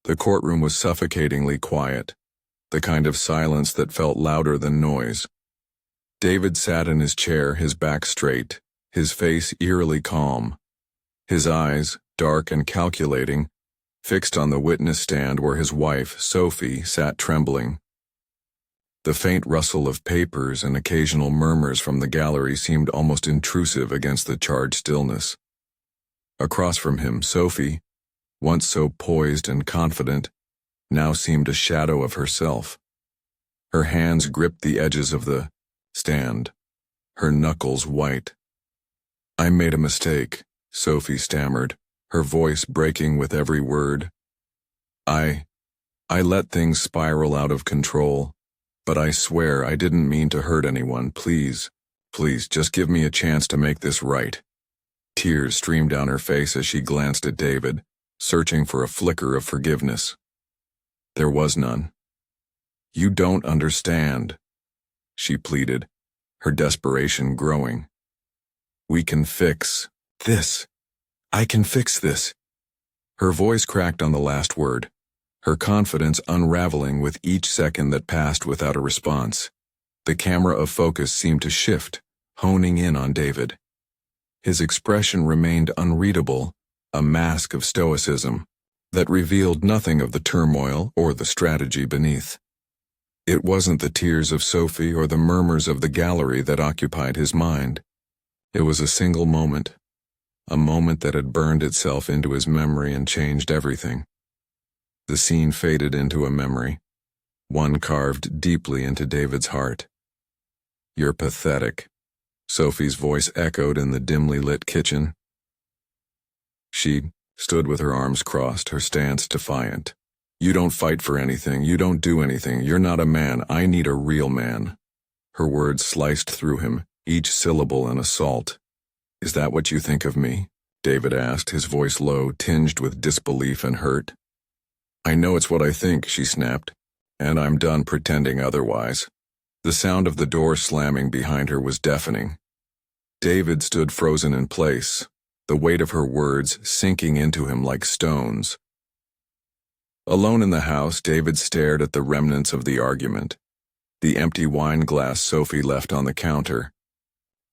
The courtroom was suffocatingly quiet, the kind of silence that felt louder than noise. David sat in his chair, his back straight, his face eerily calm. His eyes, dark and calculating, fixed on the witness stand where his wife, Sophie, sat trembling. The faint rustle of papers and occasional murmurs from the gallery seemed almost intrusive against the charged stillness. Across from him, Sophie, once so poised and confident, now seemed a shadow of herself. Her hands gripped the edges of the stand, her knuckles white. "I made a mistake," Sophie stammered, her voice breaking with every word. I let things spiral out of control, but I swear I didn't mean to hurt anyone. Please, just give me a chance to make this right." Tears streamed down her face as she glanced at David, searching for a flicker of forgiveness. There was none. "You don't understand," she pleaded, her desperation growing. "We can fix this. I can fix this." Her voice cracked on the last word, her confidence unraveling with each second that passed without a response. The camera of focus seemed to shift, honing in on David. His expression remained unreadable, a mask of stoicism that revealed nothing of the turmoil or the strategy beneath. It wasn't the tears of Sophie or the murmurs of the gallery that occupied his mind. It was a single moment, a moment that had burned itself into his memory and changed everything. The scene faded into a memory, one carved deeply into David's heart. "You're pathetic," Sophie's voice echoed in the dimly lit kitchen. She stood with her arms crossed, her stance defiant. "You don't fight for anything, you don't do anything, you're not a man, I need a real man." Her words sliced through him, each syllable an assault. "Is that what you think of me?" David asked, his voice low, tinged with disbelief and hurt. "I know it's what I think," she snapped, "and I'm done pretending otherwise." The sound of the door slamming behind her was deafening. David stood frozen in place, the weight of her words sinking into him like stones. Alone in the house, David stared at the remnants of the argument. The empty wine glass Sophie left on the counter,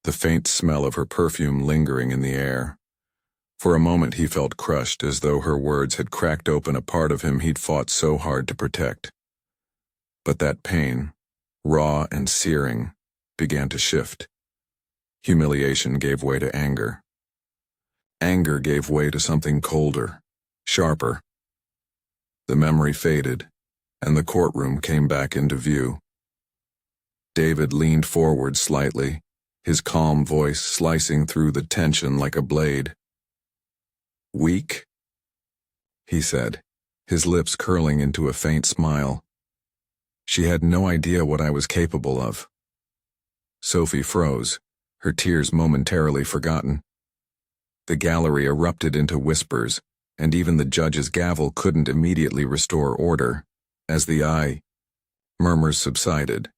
the faint smell of her perfume lingering in the air. For a moment he felt crushed, as though her words had cracked open a part of him he'd fought so hard to protect. But that pain, raw and searing, began to shift. Humiliation gave way to anger. Anger gave way to something colder, sharper. The memory faded, and the courtroom came back into view. David leaned forward slightly, his calm voice slicing through the tension like a blade. "Weak?" he said, his lips curling into a faint smile. She had no idea what I was capable of. Sophie froze, her tears momentarily forgotten. The gallery erupted into whispers, and even the judge's gavel couldn't immediately restore order. As the murmurs subsided,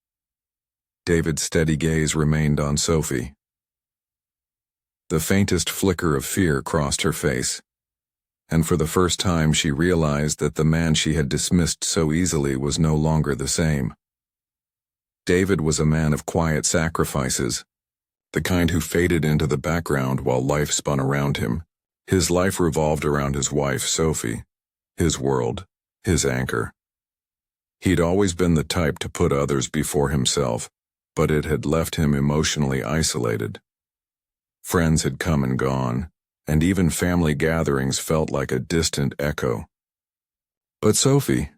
David's steady gaze remained on Sophie. The faintest flicker of fear crossed her face, and for the first time she realized that the man she had dismissed so easily was no longer the same. David was a man of quiet sacrifices, the kind who faded into the background while life spun around him. His life revolved around his wife, Sophie, his world, his anchor. He'd always been the type to put others before himself, but it had left him emotionally isolated. Friends had come and gone, and even family gatherings felt like a distant echo. But Sophie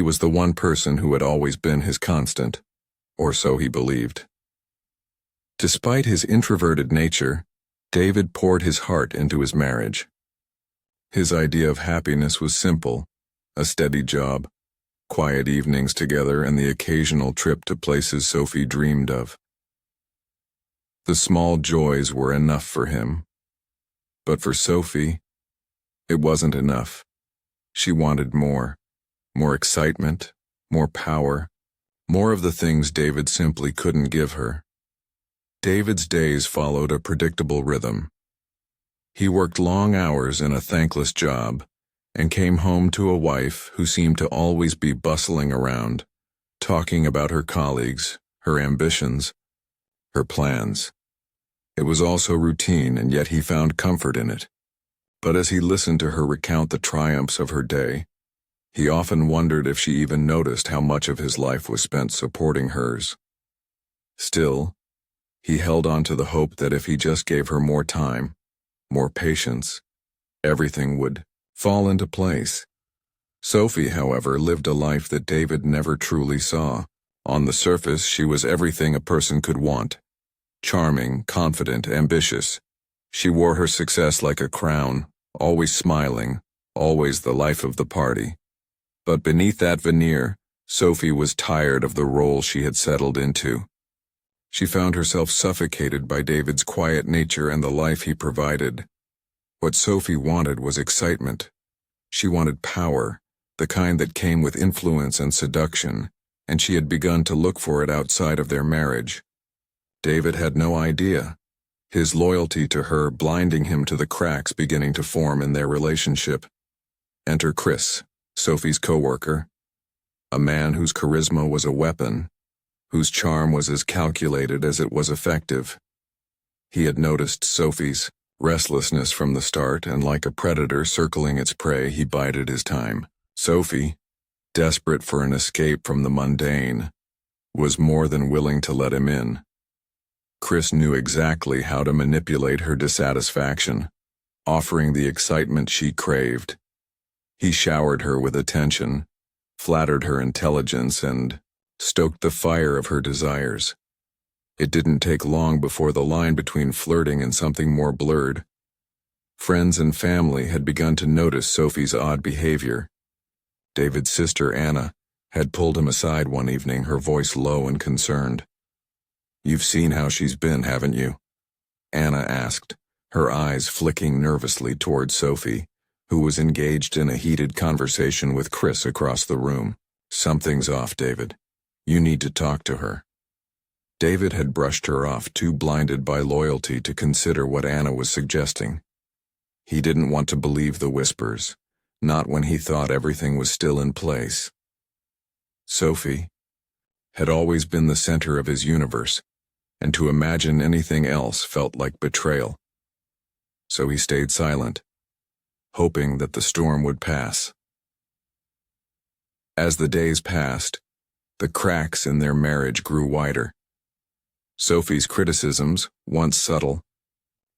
was the one person who had always been his constant, or so he believed. Despite his introverted nature, David poured his heart into his marriage. His idea of happiness was simple: a steady job, quiet evenings together, and the occasional trip to places Sophie dreamed of. The small joys were enough for him. But for Sophie, it wasn't enough. She wanted more excitement, more power, more of the things David simply couldn't give her. David's days followed a predictable rhythm. He worked long hours in a thankless job, and came home to a wife who seemed to always be bustling around, talking about her colleagues, her ambitions, her plans. It was also routine, and yet he found comfort in it. But as he listened to her recount the triumphs of her day, he often wondered if she even noticed how much of his life was spent supporting hers. Still, he held on to the hope that if he just gave her more time, more patience, everything would fall into place. Sophie, however, lived a life that David never truly saw. On the surface, she was everything a person could want. Charming, confident, ambitious. She wore her success like a crown, always smiling, always the life of the party. But beneath that veneer, Sophie was tired of the role she had settled into. She found herself suffocated by David's quiet nature and the life he provided. What Sophie wanted was excitement. She wanted power, the kind that came with influence and seduction, and she had begun to look for it outside of their marriage. David had no idea, his loyalty to her blinding him to the cracks beginning to form in their relationship. Enter Chris, Sophie's co-worker, a man whose charisma was a weapon, whose charm was as calculated as it was effective. He had noticed Sophie's restlessness from the start, and like a predator circling its prey, he bided his time. Sophie, desperate for an escape from the mundane, was more than willing to let him in. Chris knew exactly how to manipulate her dissatisfaction, offering the excitement she craved. He showered her with attention, flattered her intelligence, and stoked the fire of her desires. It didn't take long before the line between flirting and something more blurred. Friends and family had begun to notice Sophie's odd behavior. David's sister, Anna, had pulled him aside one evening, her voice low and concerned. "You've seen how she's been, haven't you?" Anna asked, her eyes flicking nervously toward Sophie, who was engaged in a heated conversation with Chris across the room. "Something's off, David. You need to talk to her." David had brushed her off, too blinded by loyalty to consider what Anna was suggesting. He didn't want to believe the whispers, not when he thought everything was still in place. Sophie had always been the center of his universe, and to imagine anything else felt like betrayal. So he stayed silent, hoping that the storm would pass. As the days passed, the cracks in their marriage grew wider. Sophie's criticisms, once subtle,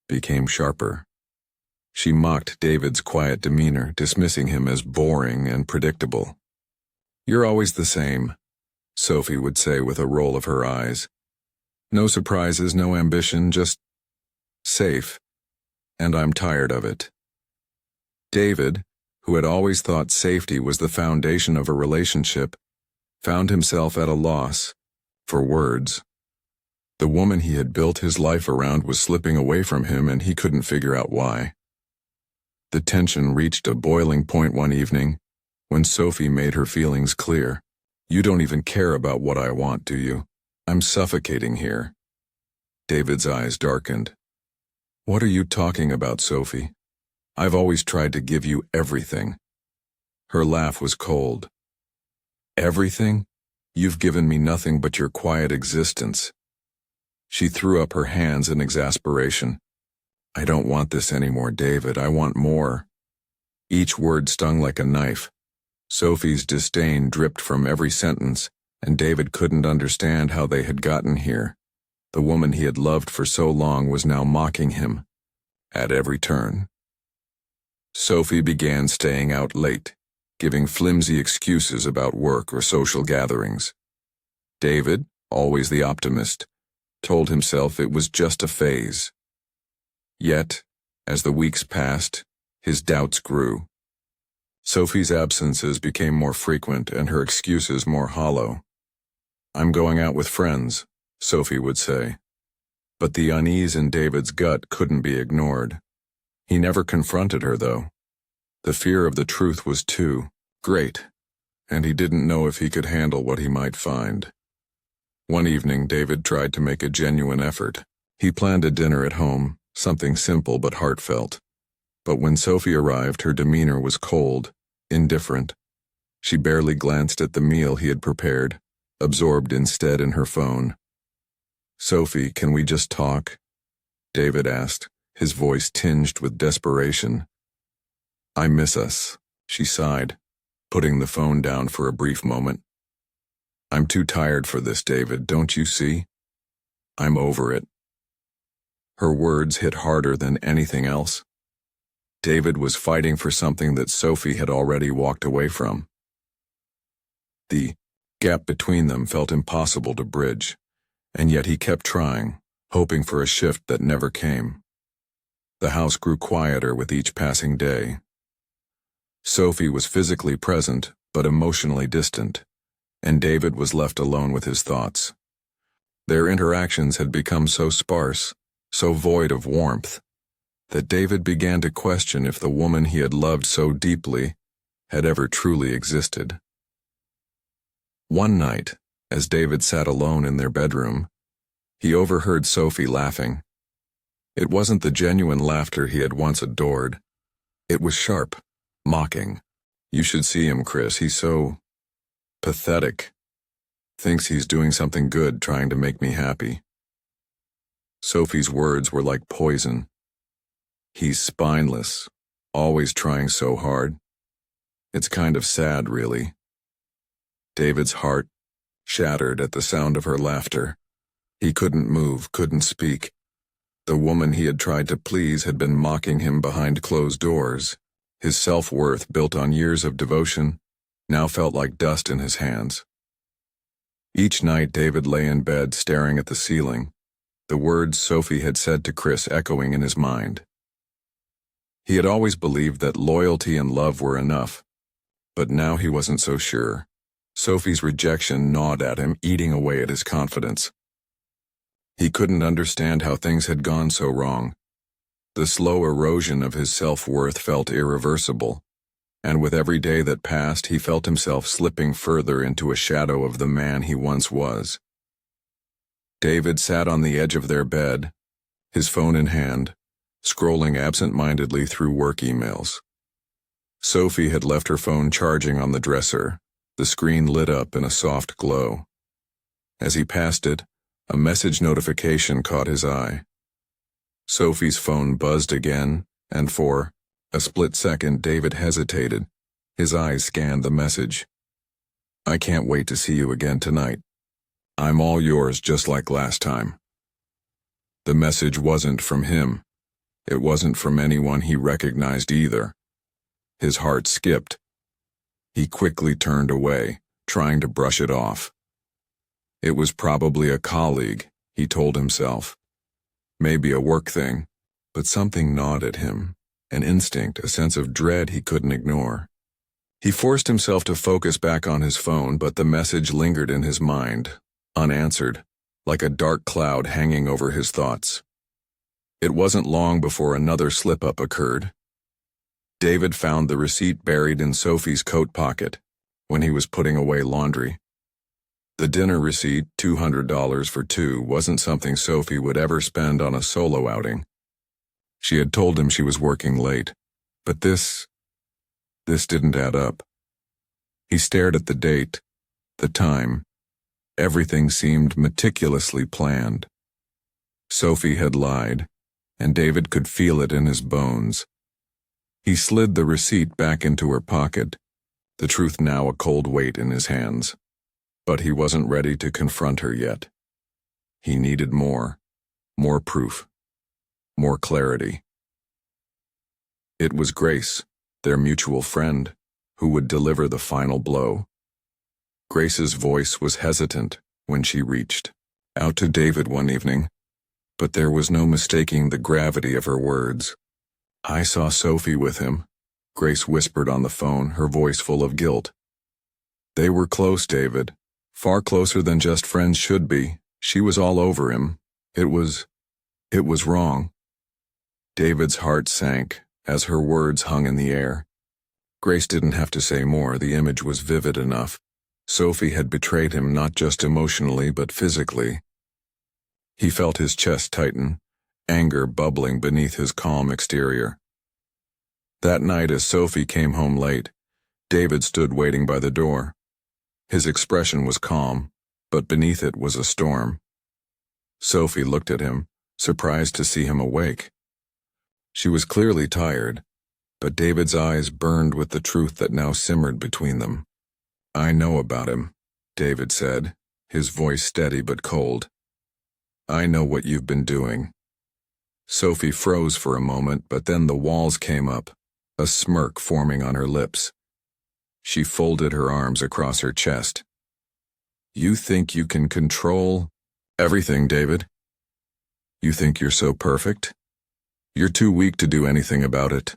became sharper. She mocked David's quiet demeanor, dismissing him as boring and predictable. "You're always the same," Sophie would say with a roll of her eyes. "No surprises, no ambition, just safe. And I'm tired of it." David, who had always thought safety was the foundation of a relationship, found himself at a loss for words. The woman he had built his life around was slipping away from him, and he couldn't figure out why. The tension reached a boiling point one evening when Sophie made her feelings clear. "You don't even care about what I want, do you? I'm suffocating here." David's eyes darkened. "What are you talking about, Sophie? I've always tried to give you everything." Her laugh was cold. "Everything? You've given me nothing but your quiet existence." She threw up her hands in exasperation. "I don't want this anymore, David. I want more." Each word stung like a knife. Sophie's disdain dripped from every sentence, and David couldn't understand how they had gotten here. The woman he had loved for so long was now mocking him, at every turn. Sophie began staying out late, giving flimsy excuses about work or social gatherings. David, always the optimist, told himself it was just a phase. Yet, as the weeks passed, his doubts grew. Sophie's absences became more frequent and her excuses more hollow. "I'm going out with friends," Sophie would say. But the unease in David's gut couldn't be ignored. He never confronted her, though. The fear of the truth was too great, and he didn't know if he could handle what he might find. One evening, David tried to make a genuine effort. He planned a dinner at home, something simple but heartfelt. But when Sophie arrived, her demeanor was cold, indifferent. She barely glanced at the meal he had prepared, absorbed instead in her phone. "Sophie, can we just talk?" David asked, his voice tinged with desperation. "I miss us," she sighed, putting the phone down for a brief moment. "I'm too tired for this, David, don't you see? I'm over it." Her words hit harder than anything else. David was fighting for something that Sophie had already walked away from. The gap between them felt impossible to bridge, and yet he kept trying, hoping for a shift that never came. The house grew quieter with each passing day. Sophie was physically present, but emotionally distant, and David was left alone with his thoughts. Their interactions had become so sparse, so void of warmth, that David began to question if the woman he had loved so deeply had ever truly existed. One night, as David sat alone in their bedroom, he overheard Sophie laughing. It wasn't the genuine laughter he had once adored. It was sharp, mocking. "You should see him, Chris. He's so pathetic. Thinks he's doing something good, trying to make me happy." Sophie's words were like poison. "He's spineless, always trying so hard. It's kind of sad, really." David's heart shattered at the sound of her laughter. He couldn't move, couldn't speak. The woman he had tried to please had been mocking him behind closed doors. His self-worth, built on years of devotion, now felt like dust in his hands. Each night David lay in bed staring at the ceiling, the words Sophie had said to Chris echoing in his mind. He had always believed that loyalty and love were enough, but now he wasn't so sure. Sophie's rejection gnawed at him, eating away at his confidence. He couldn't understand how things had gone so wrong. The slow erosion of his self-worth felt irreversible, and with every day that passed he felt himself slipping further into a shadow of the man he once was. David sat on the edge of their bed, his phone in hand, scrolling absent-mindedly through work emails. Sophie had left her phone charging on the dresser, the screen lit up in a soft glow. As he passed it, a message notification caught his eye. Sophie's phone buzzed again, and for a split second David hesitated. His eyes scanned the message. "I can't wait to see you again tonight. I'm all yours just like last time." The message wasn't from him. It wasn't from anyone he recognized either. His heart skipped. He quickly turned away, trying to brush it off. It was probably a colleague, he told himself. Maybe a work thing, but something gnawed at him, an instinct, a sense of dread he couldn't ignore. He forced himself to focus back on his phone, but the message lingered in his mind, unanswered, like a dark cloud hanging over his thoughts. It wasn't long before another slip-up occurred. David found the receipt buried in Sophie's coat pocket when he was putting away laundry. The dinner receipt, $200 for two, wasn't something Sophie would ever spend on a solo outing. She had told him she was working late, but this didn't add up. He stared at the date, the time. Everything seemed meticulously planned. Sophie had lied, and David could feel it in his bones. He slid the receipt back into her pocket, the truth now a cold weight in his hands. But he wasn't ready to confront her yet. He needed more proof, more clarity. It was Grace, their mutual friend, who would deliver the final blow. Grace's voice was hesitant when she reached out to David one evening, but there was no mistaking the gravity of her words. "I saw Sophie with him," Grace whispered on the phone, her voice full of guilt. "They were close, David. Far closer than just friends should be. She was all over him. It was wrong." David's heart sank as her words hung in the air. Grace didn't have to say more, the image was vivid enough. Sophie had betrayed him not just emotionally but physically. He felt his chest tighten, anger bubbling beneath his calm exterior. That night as Sophie came home late, David stood waiting by the door. His expression was calm, but beneath it was a storm. Sophie looked at him, surprised to see him awake. She was clearly tired, but David's eyes burned with the truth that now simmered between them. "I know about him," David said, his voice steady but cold. "I know what you've been doing." Sophie froze for a moment, but then the walls came up, a smirk forming on her lips. She folded her arms across her chest. "You think you can control everything, David? You think you're so perfect? You're too weak to do anything about it."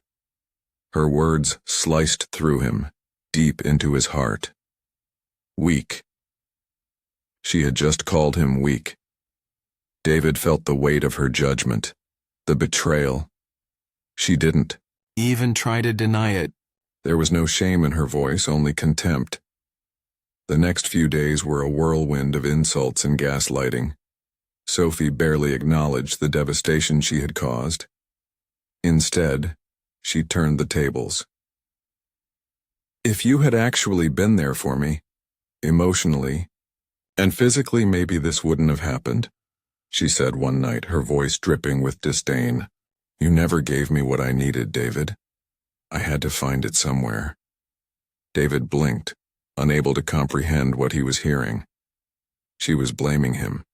Her words sliced through him, deep into his heart. Weak. She had just called him weak. David felt the weight of her judgment, the betrayal. She didn't even try to deny it. There was no shame in her voice, only contempt. The next few days were a whirlwind of insults and gaslighting. Sophie barely acknowledged the devastation she had caused. Instead, she turned the tables. "If you had actually been there for me, emotionally, and physically, maybe this wouldn't have happened," she said one night, her voice dripping with disdain. "You never gave me what I needed, David. I had to find it somewhere." David blinked, unable to comprehend what he was hearing. She was blaming him.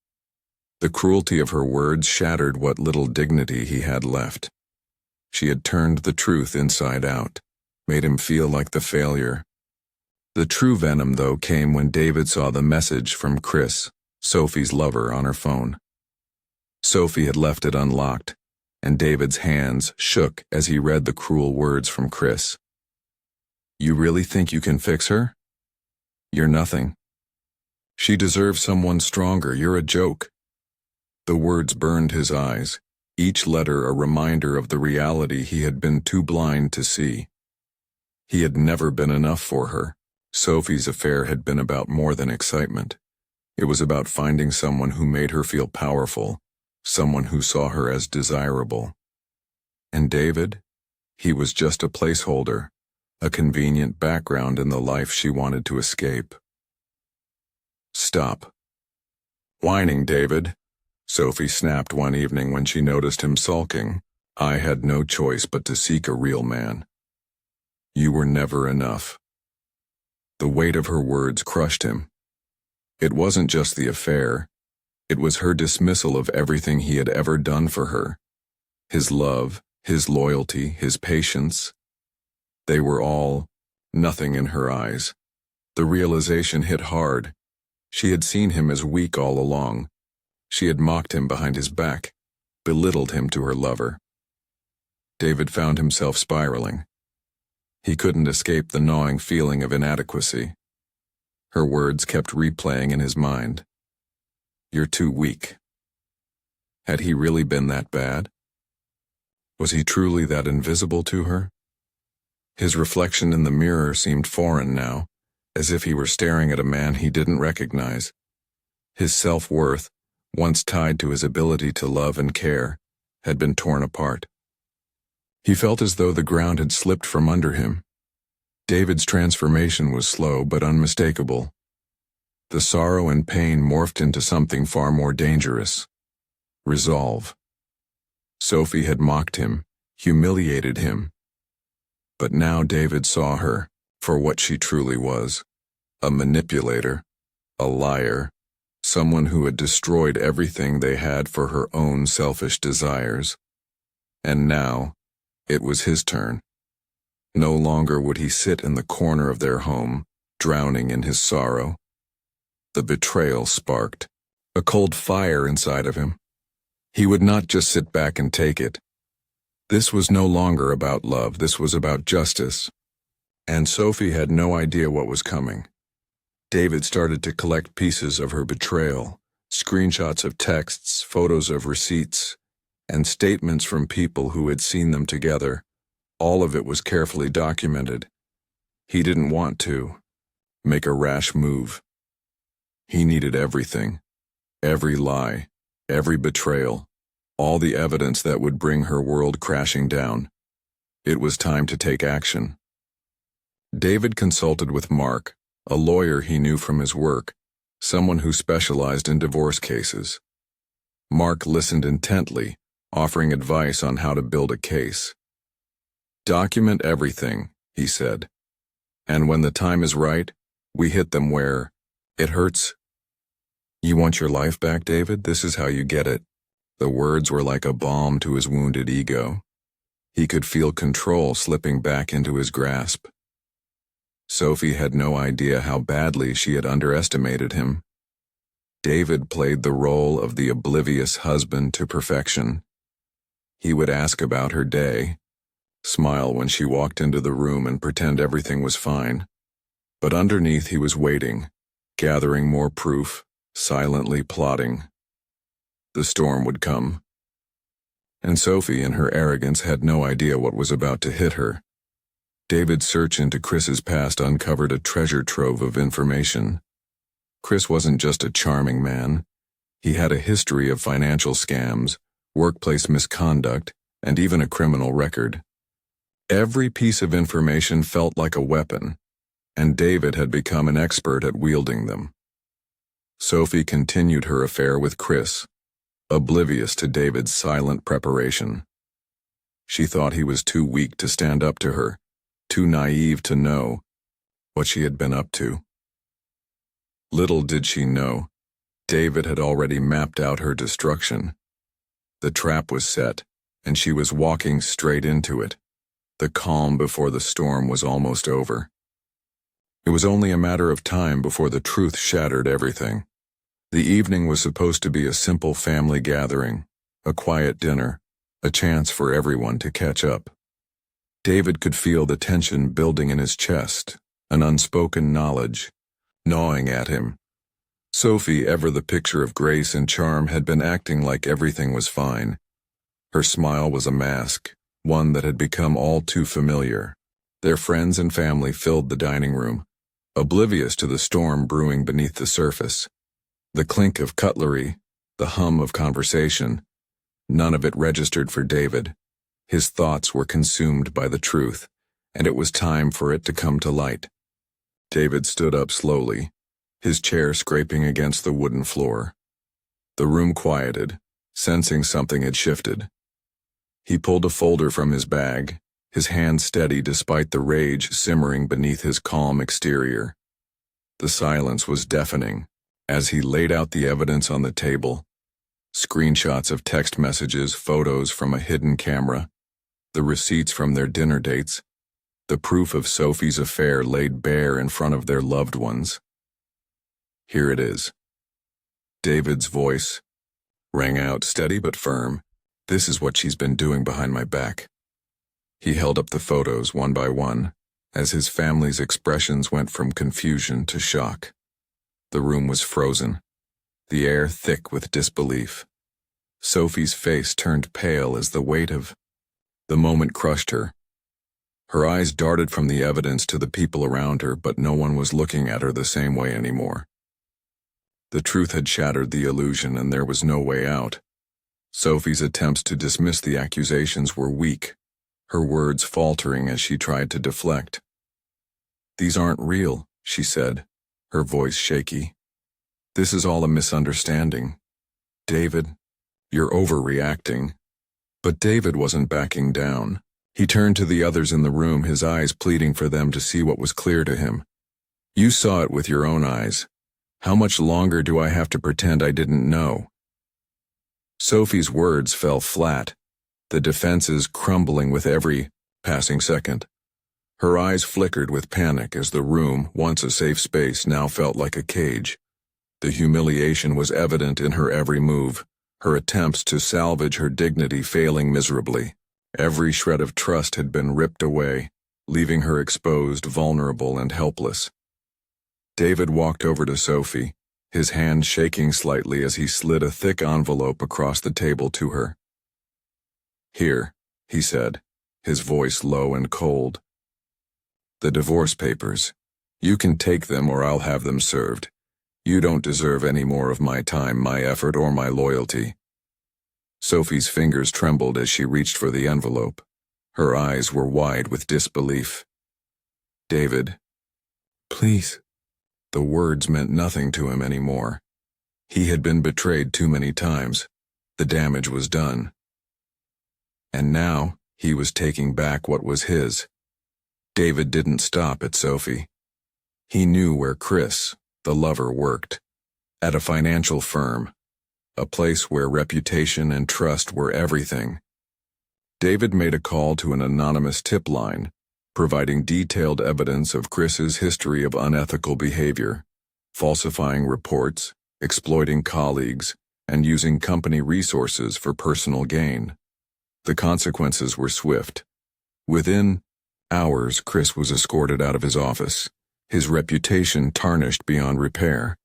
The cruelty of her words shattered what little dignity he had left. She had turned the truth inside out, made him feel like the failure. The true venom, though, came when David saw the message from Chris, Sophie's lover, on her phone. Sophie had left it unlocked, and David's hands shook as he read the cruel words from Chris. "You really think you can fix her? You're nothing. She deserves someone stronger. You're a joke." The words burned his eyes, each letter a reminder of the reality he had been too blind to see. He had never been enough for her. Sophie's affair had been about more than excitement. It was about finding someone who made her feel powerful, someone who saw her as desirable. And David? He was just a placeholder, a convenient background in the life she wanted to escape. "Stop whining, David," Sophie snapped one evening when she noticed him sulking. "I had no choice but to seek a real man. You were never enough." The weight of her words crushed him. It wasn't just the affair. It was her dismissal of everything he had ever done for her. His love, his loyalty, his patience. They were all nothing in her eyes. The realization hit hard. She had seen him as weak all along. She had mocked him behind his back, belittled him to her lover. David found himself spiraling. He couldn't escape the gnawing feeling of inadequacy. Her words kept replaying in his mind. "You're too weak." Had he really been that bad? Was he truly that invisible to her? His reflection in the mirror seemed foreign now, as if he were staring at a man he didn't recognize. His self-worth, once tied to his ability to love and care, had been torn apart. He felt as though the ground had slipped from under him. David's transformation was slow but unmistakable. The sorrow and pain morphed into something far more dangerous. Resolve. Sophie had mocked him, humiliated him. But now David saw her for what she truly was. A manipulator, a liar, someone who had destroyed everything they had for her own selfish desires. And now, it was his turn. No longer would he sit in the corner of their home, drowning in his sorrow. The betrayal sparked, a cold fire inside of him. He would not just sit back and take it. This was no longer about love, this was about justice. And Sophie had no idea what was coming. David started to collect pieces of her betrayal, screenshots of texts, photos of receipts, and statements from people who had seen them together. All of it was carefully documented. He didn't want to make a rash move. He needed everything, every lie, every betrayal, all the evidence that would bring her world crashing down. It was time to take action. David consulted with Mark, a lawyer he knew from his work, someone who specialized in divorce cases. Mark listened intently, offering advice on how to build a case. "Document everything," he said. "And when the time is right, we hit them where it hurts." "You want your life back, David? This is how you get it." The words were like a balm to his wounded ego. He could feel control slipping back into his grasp. Sophie had no idea how badly she had underestimated him. David played the role of the oblivious husband to perfection. He would ask about her day, smile when she walked into the room and pretend everything was fine. But underneath he was waiting, gathering more proof, silently plotting. The storm would come. And Sophie, in her arrogance, had no idea what was about to hit her. David's search into Chris's past uncovered a treasure trove of information. Chris wasn't just a charming man. He had a history of financial scams, workplace misconduct, and even a criminal record. Every piece of information felt like a weapon, and David had become an expert at wielding them. Sophie continued her affair with Chris, oblivious to David's silent preparation. She thought he was too weak to stand up to her, too naive to know what she had been up to. Little did she know, David had already mapped out her destruction. The trap was set, and she was walking straight into it. The calm before the storm was almost over. It was only a matter of time before the truth shattered everything. The evening was supposed to be a simple family gathering, a quiet dinner, a chance for everyone to catch up. David could feel the tension building in his chest, an unspoken knowledge, gnawing at him. Sophie, ever the picture of grace and charm, had been acting like everything was fine. Her smile was a mask, one that had become all too familiar. Their friends and family filled the dining room, oblivious to the storm brewing beneath the surface. The clink of cutlery, the hum of conversation, none of it registered for David. His thoughts were consumed by the truth, and it was time for it to come to light. David stood up slowly, his chair scraping against the wooden floor. The room quieted, sensing something had shifted. He pulled a folder from his bag, his hand steady despite the rage simmering beneath his calm exterior. The silence was deafening as he laid out the evidence on the table. Screenshots of text messages, photos from a hidden camera, the receipts from their dinner dates, the proof of Sophie's affair laid bare in front of their loved ones. "Here it is." David's voice rang out, steady but firm. "This is what she's been doing behind my back." He held up the photos one by one, as his family's expressions went from confusion to shock. The room was frozen, the air thick with disbelief. Sophie's face turned pale as the weight of the moment crushed her. Her eyes darted from the evidence to the people around her, but no one was looking at her the same way anymore. The truth had shattered the illusion, and there was no way out. Sophie's attempts to dismiss the accusations were weak, her words faltering as she tried to deflect. "These aren't real," she said, her voice shaky. "This is all a misunderstanding. David, you're overreacting." But David wasn't backing down. He turned to the others in the room, his eyes pleading for them to see what was clear to him. "You saw it with your own eyes. How much longer do I have to pretend I didn't know?" Sophie's words fell flat, the defenses crumbling with every passing second. Her eyes flickered with panic as the room, once a safe space, now felt like a cage. The humiliation was evident in her every move, her attempts to salvage her dignity failing miserably. Every shred of trust had been ripped away, leaving her exposed, vulnerable, and helpless. David walked over to Sophie, his hand shaking slightly as he slid a thick envelope across the table to her. "Here," he said, his voice low and cold. "The divorce papers. You can take them or I'll have them served. You don't deserve any more of my time, my effort, or my loyalty." Sophie's fingers trembled as she reached for the envelope. Her eyes were wide with disbelief. "David, please." The words meant nothing to him anymore. He had been betrayed too many times. The damage was done. And now, he was taking back what was his. David didn't stop at Sophie. He knew where Chris, the lover, worked. At a financial firm. A place where reputation and trust were everything. David made a call to an anonymous tip line, providing detailed evidence of Chris's history of unethical behavior, falsifying reports, exploiting colleagues, and using company resources for personal gain. The consequences were swift. Within hours, Chris was escorted out of his office, his reputation tarnished beyond repair.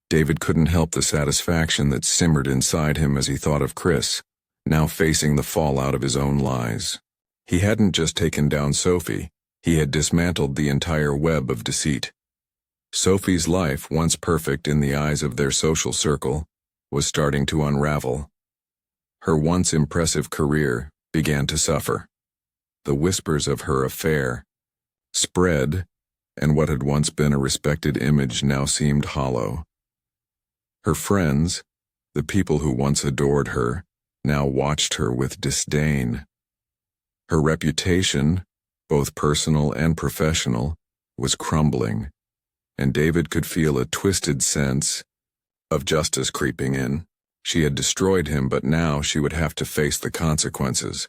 David couldn't help the satisfaction that simmered inside him as he thought of Chris, now facing the fallout of his own lies. He hadn't just taken down Sophie, he had dismantled the entire web of deceit. Sophie's life, once perfect in the eyes of their social circle, was starting to unravel. Her once impressive career began to suffer. The whispers of her affair spread, and what had once been a respected image now seemed hollow. Her friends, the people who once adored her, now watched her with disdain. Her reputation, both personal and professional, was crumbling, and David could feel a twisted sense of justice creeping in. She had destroyed him, but now she would have to face the consequences.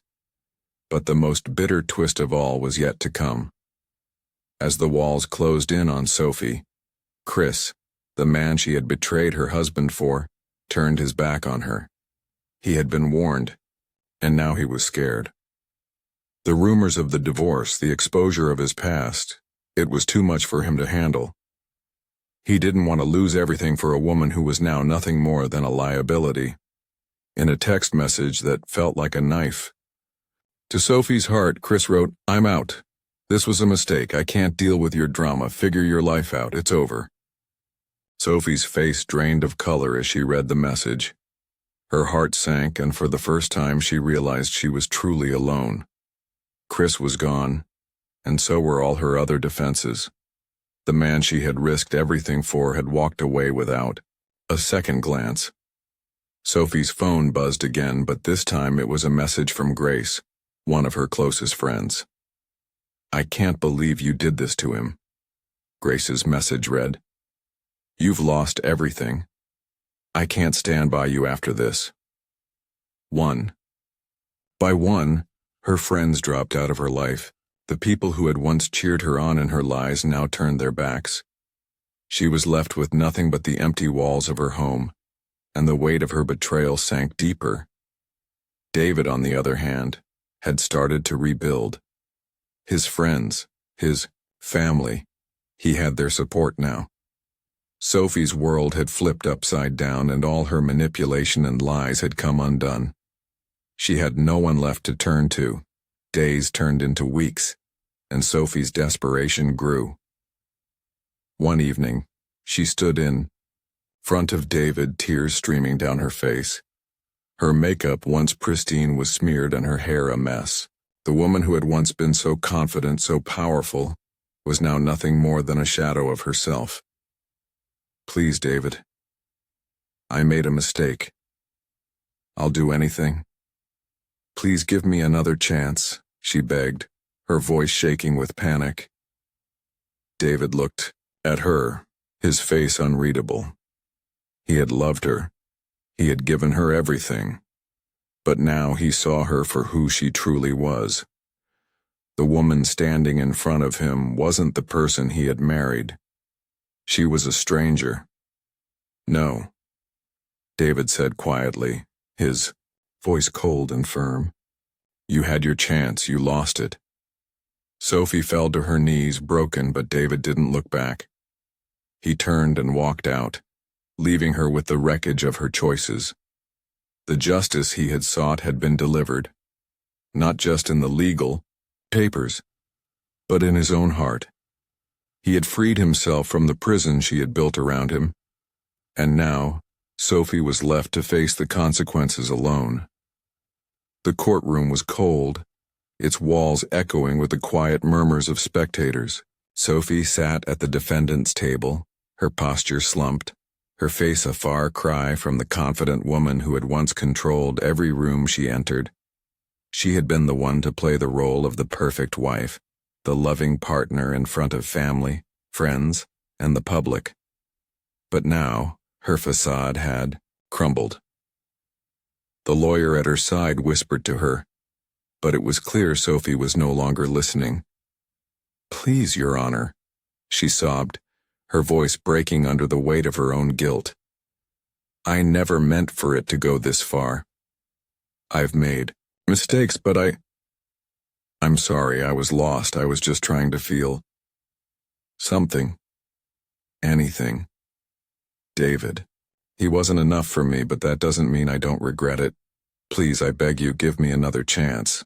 But the most bitter twist of all was yet to come. As the walls closed in on Sophie, Chris, the man she had betrayed her husband for, turned his back on her. He had been warned, and now he was scared. The rumors of the divorce, the exposure of his past, it was too much for him to handle. He didn't want to lose everything for a woman who was now nothing more than a liability. In a text message that felt like a knife to Sophie's heart, Chris wrote, "I'm out. This was a mistake. I can't deal with your drama. Figure your life out. It's over." Sophie's face drained of color as she read the message. Her heart sank, and for the first time she realized she was truly alone. Chris was gone, and so were all her other defenses. The man she had risked everything for had walked away without a second glance. Sophie's phone buzzed again, but this time it was a message from Grace, one of her closest friends. "I can't believe you did this to him." Grace's message read, "You've lost everything. I can't stand by you after this." One by one, her friends dropped out of her life. The people who had once cheered her on in her lies now turned their backs. She was left with nothing but the empty walls of her home, and the weight of her betrayal sank deeper. David, on the other hand, had started to rebuild. His friends, his family, he had their support now. Sophie's world had flipped upside down, and all her manipulation and lies had come undone. She had no one left to turn to. Days turned into weeks, and Sophie's desperation grew. One evening, she stood in front of David, tears streaming down her face. Her makeup, once pristine, was smeared and her hair a mess. The woman who had once been so confident, so powerful, was now nothing more than a shadow of herself. "Please, David. I made a mistake. I'll do anything. Please give me another chance," she begged, her voice shaking with panic. David looked at her, his face unreadable. He had loved her. He had given her everything. But now he saw her for who she truly was. The woman standing in front of him wasn't the person he had married. She was a stranger. "No," David said quietly, his voice cold and firm. "You had your chance, you lost it." Sophie fell to her knees, broken, but David didn't look back. He turned and walked out, leaving her with the wreckage of her choices. The justice he had sought had been delivered, not just in the legal papers, but in his own heart. He had freed himself from the prison she had built around him, and now Sophie was left to face the consequences alone. The courtroom was cold, its walls echoing with the quiet murmurs of spectators. Sophie sat at the defendant's table, her posture slumped, her face a far cry from the confident woman who had once controlled every room she entered. She had been the one to play the role of the perfect wife, the loving partner in front of family, friends, and the public. But now, her facade had crumbled. The lawyer at her side whispered to her, but it was clear Sophie was no longer listening. "Please, Your Honor," she sobbed, her voice breaking under the weight of her own guilt. "I never meant for it to go this far. I've made mistakes, but I'm sorry, I was lost. I was just trying to feel something. Anything. David. He wasn't enough for me, but that doesn't mean I don't regret it. Please, I beg you, give me another chance."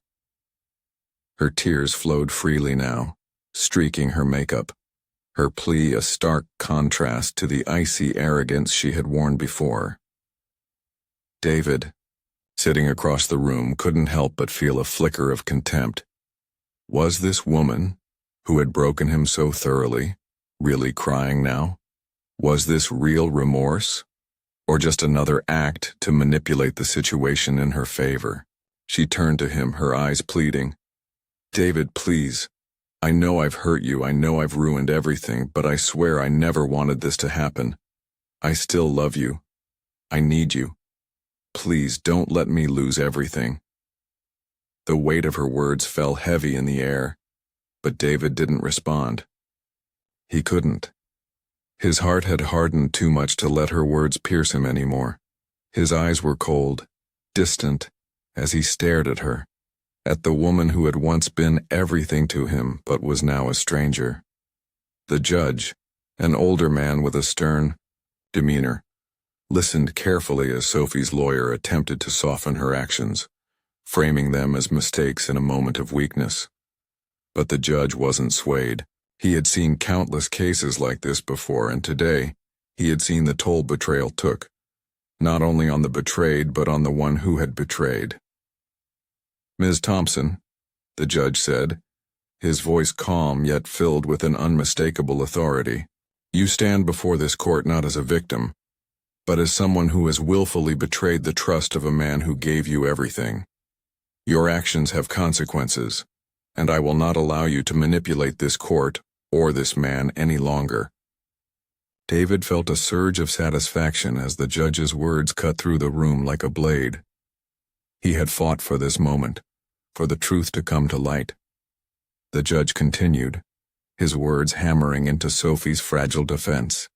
Her tears flowed freely now, streaking her makeup, her plea a stark contrast to the icy arrogance she had worn before. David, sitting across the room, couldn't help but feel a flicker of contempt. Was this woman, who had broken him so thoroughly, really crying now? Was this real remorse, or just another act to manipulate the situation in her favor? She turned to him, her eyes pleading. "David, please. I know I've hurt you, I know I've ruined everything, but I swear I never wanted this to happen. I still love you. I need you. Please don't let me lose everything." The weight of her words fell heavy in the air, but David didn't respond. He couldn't. His heart had hardened too much to let her words pierce him anymore. His eyes were cold, distant, as he stared at her, at the woman who had once been everything to him but was now a stranger. The judge, an older man with a stern demeanor, listened carefully as Sophie's lawyer attempted to soften her actions, framing them as mistakes in a moment of weakness. But the judge wasn't swayed. He had seen countless cases like this before, and today he had seen the toll betrayal took, not only on the betrayed but on the one who had betrayed. "Ms. Thompson," the judge said, his voice calm yet filled with an unmistakable authority, "you stand before this court not as a victim, but as someone who has willfully betrayed the trust of a man who gave you everything. Your actions have consequences, and I will not allow you to manipulate this court or this man any longer." David felt a surge of satisfaction as the judge's words cut through the room like a blade. He had fought for this moment, for the truth to come to light. The judge continued, his words hammering into Sophie's fragile defense.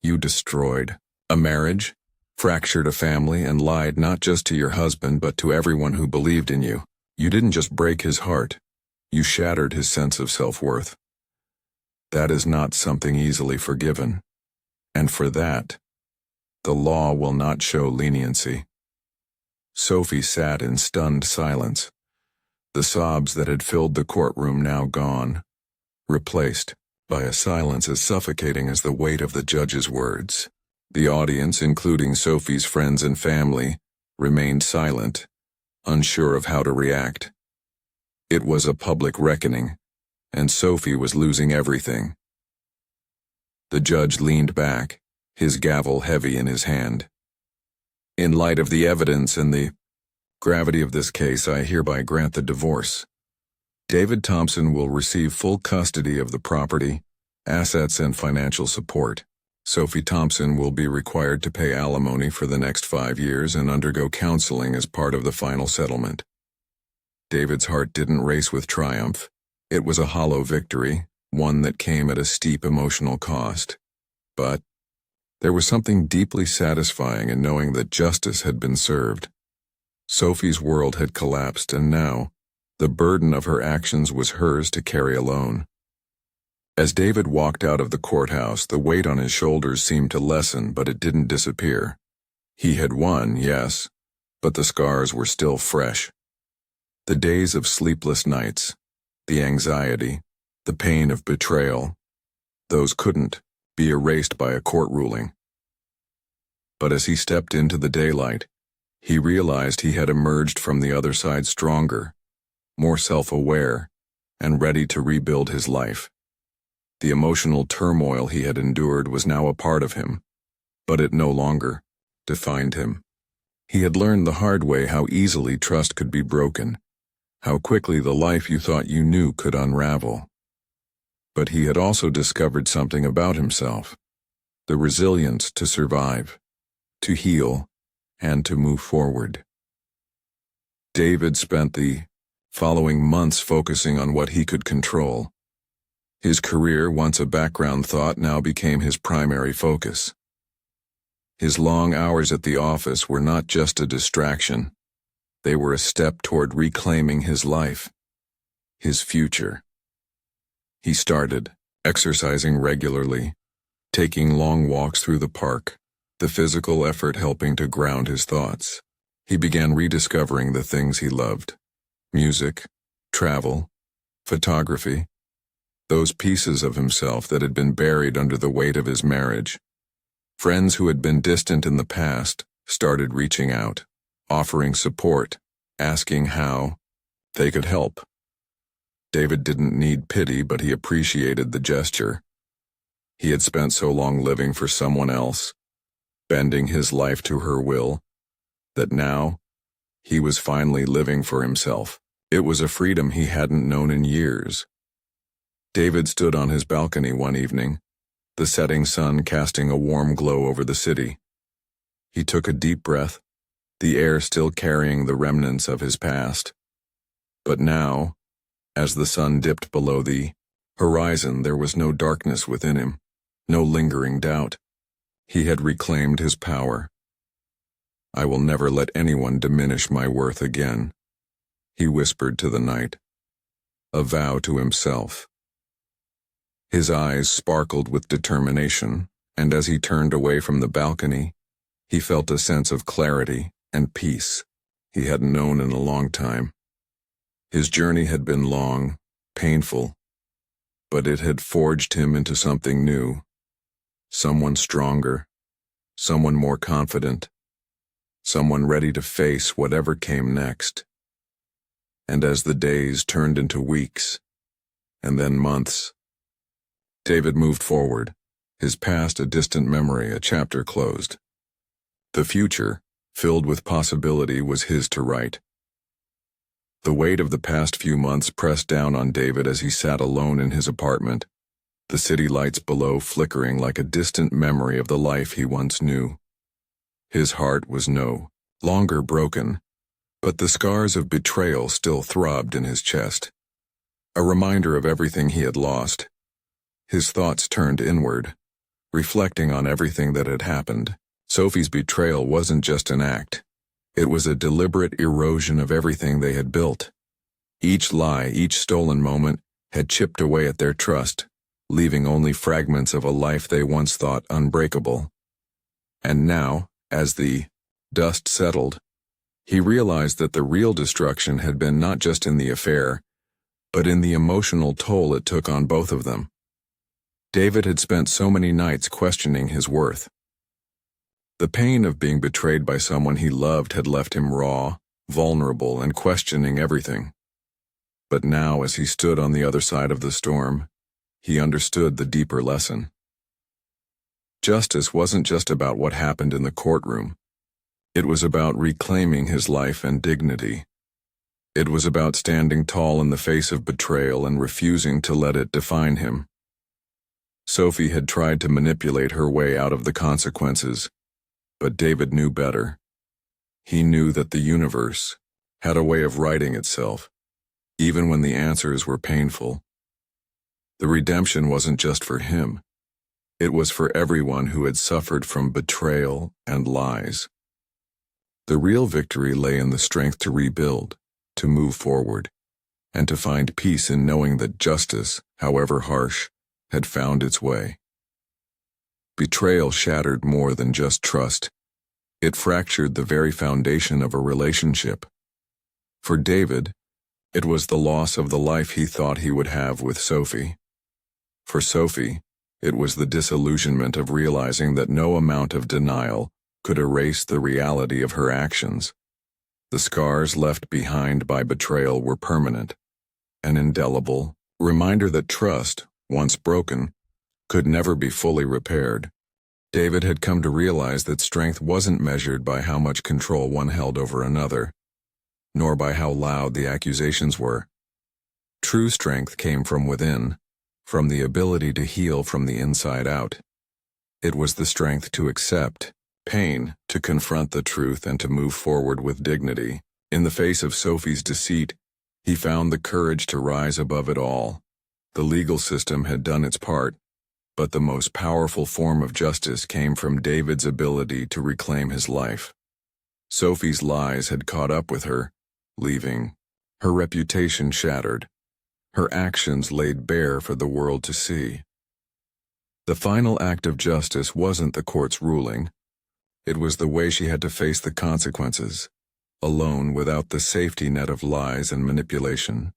"You destroyed a marriage, fractured a family, and lied not just to your husband but to everyone who believed in you. You didn't just break his heart, you shattered his sense of self-worth. That is not something easily forgiven, and for that, the law will not show leniency." Sophie sat in stunned silence, the sobs that had filled the courtroom now gone, replaced by a silence as suffocating as the weight of the judge's words. The audience, including Sophie's friends and family, remained silent, unsure of how to react. It was a public reckoning, and Sophie was losing everything. The judge leaned back, his gavel heavy in his hand. "In light of the evidence and the gravity of this case, I hereby grant the divorce. David Thompson will receive full custody of the property, assets, and financial support. Sophie Thompson will be required to pay alimony for the next 5 years and undergo counseling as part of the final settlement." David's heart didn't race with triumph. It was a hollow victory, one that came at a steep emotional cost. But there was something deeply satisfying in knowing that justice had been served. Sophie's world had collapsed, and now, the burden of her actions was hers to carry alone. As David walked out of the courthouse, the weight on his shoulders seemed to lessen, but it didn't disappear. He had won, yes, but the scars were still fresh. The days of sleepless nights, the anxiety, the pain of betrayal, those couldn't be erased by a court ruling. But as he stepped into the daylight, he realized he had emerged from the other side stronger, more self-aware, and ready to rebuild his life. The emotional turmoil he had endured was now a part of him, but it no longer defined him. He had learned the hard way how easily trust could be broken, how quickly the life you thought you knew could unravel. But he had also discovered something about himself, the resilience to survive, to heal, and to move forward. David spent the following months focusing on what he could control. His career, once a background thought, now became his primary focus. His long hours at the office were not just a distraction. They were a step toward reclaiming his life, his future. He started exercising regularly, taking long walks through the park, the physical effort helping to ground his thoughts. He began rediscovering the things he loved: music, travel, photography, those pieces of himself that had been buried under the weight of his marriage. Friends who had been distant in the past started reaching out, offering support, asking how they could help. David didn't need pity, but he appreciated the gesture. He had spent so long living for someone else, bending his life to her will, that now he was finally living for himself. It was a freedom he hadn't known in years. David stood on his balcony one evening, the setting sun casting a warm glow over the city. He took a deep breath, the air still carrying the remnants of his past. But now, as the sun dipped below the horizon, there was no darkness within him, no lingering doubt. He had reclaimed his power. "I will never let anyone diminish my worth again," he whispered to the night, a vow to himself. His eyes sparkled with determination, and as he turned away from the balcony, he felt a sense of clarity and peace he hadn't known in a long time. His journey had been long, painful, but it had forged him into something new, someone stronger, someone more confident, someone ready to face whatever came next. And as the days turned into weeks, and then months, David moved forward, his past a distant memory, a chapter closed. The future, filled with possibility, was his to write. The weight of the past few months pressed down on David as he sat alone in his apartment, the city lights below flickering like a distant memory of the life he once knew. His heart was no longer broken, but the scars of betrayal still throbbed in his chest, a reminder of everything he had lost. His thoughts turned inward, reflecting on everything that had happened. Sophie's betrayal wasn't just an act. It was a deliberate erosion of everything they had built. Each lie, each stolen moment, had chipped away at their trust, leaving only fragments of a life they once thought unbreakable. And now, as the dust settled, he realized that the real destruction had been not just in the affair, but in the emotional toll it took on both of them. David had spent so many nights questioning his worth. The pain of being betrayed by someone he loved had left him raw, vulnerable, and questioning everything. But now, as he stood on the other side of the storm, he understood the deeper lesson. Justice wasn't just about what happened in the courtroom. It was about reclaiming his life and dignity. It was about standing tall in the face of betrayal and refusing to let it define him. Sophie had tried to manipulate her way out of the consequences, but David knew better. He knew that the universe had a way of righting itself, even when the answers were painful. The redemption wasn't just for him. It was for everyone who had suffered from betrayal and lies. The real victory lay in the strength to rebuild, to move forward, and to find peace in knowing that justice, however harsh, had found its way. Betrayal shattered more than just trust. It fractured the very foundation of a relationship. For David, it was the loss of the life he thought he would have with Sophie. For Sophie, it was the disillusionment of realizing that no amount of denial could erase the reality of her actions. The scars left behind by betrayal were permanent, an indelible reminder that trust, once broken, could never be fully repaired. David had come to realize that strength wasn't measured by how much control one held over another, nor by how loud the accusations were. True strength came from within, from the ability to heal from the inside out. It was the strength to accept pain, to confront the truth, and to move forward with dignity. In the face of Sophie's deceit, he found the courage to rise above it all. The legal system had done its part, but the most powerful form of justice came from David's ability to reclaim his life. Sophie's lies had caught up with her, leaving her reputation shattered, her actions laid bare for the world to see. The final act of justice wasn't the court's ruling. It was the way she had to face the consequences, alone without the safety net of lies and manipulation.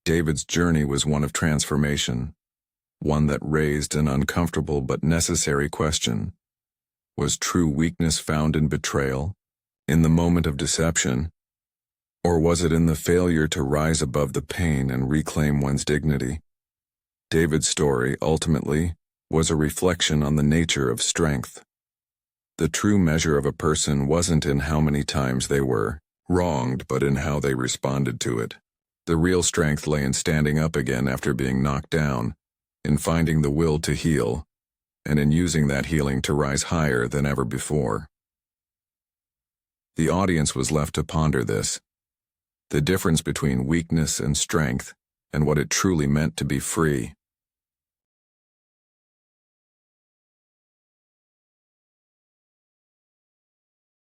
David's journey was one of transformation, one that raised an uncomfortable but necessary question. Was true weakness found in betrayal, in the moment of deception, or was it in the failure to rise above the pain and reclaim one's dignity? David's story, ultimately, was a reflection on the nature of strength. The true measure of a person wasn't in how many times they were wronged, but in how they responded to it. The real strength lay in standing up again after being knocked down, in finding the will to heal, and in using that healing to rise higher than ever before. The audience was left to ponder this, the difference between weakness and strength, and what it truly meant to be free.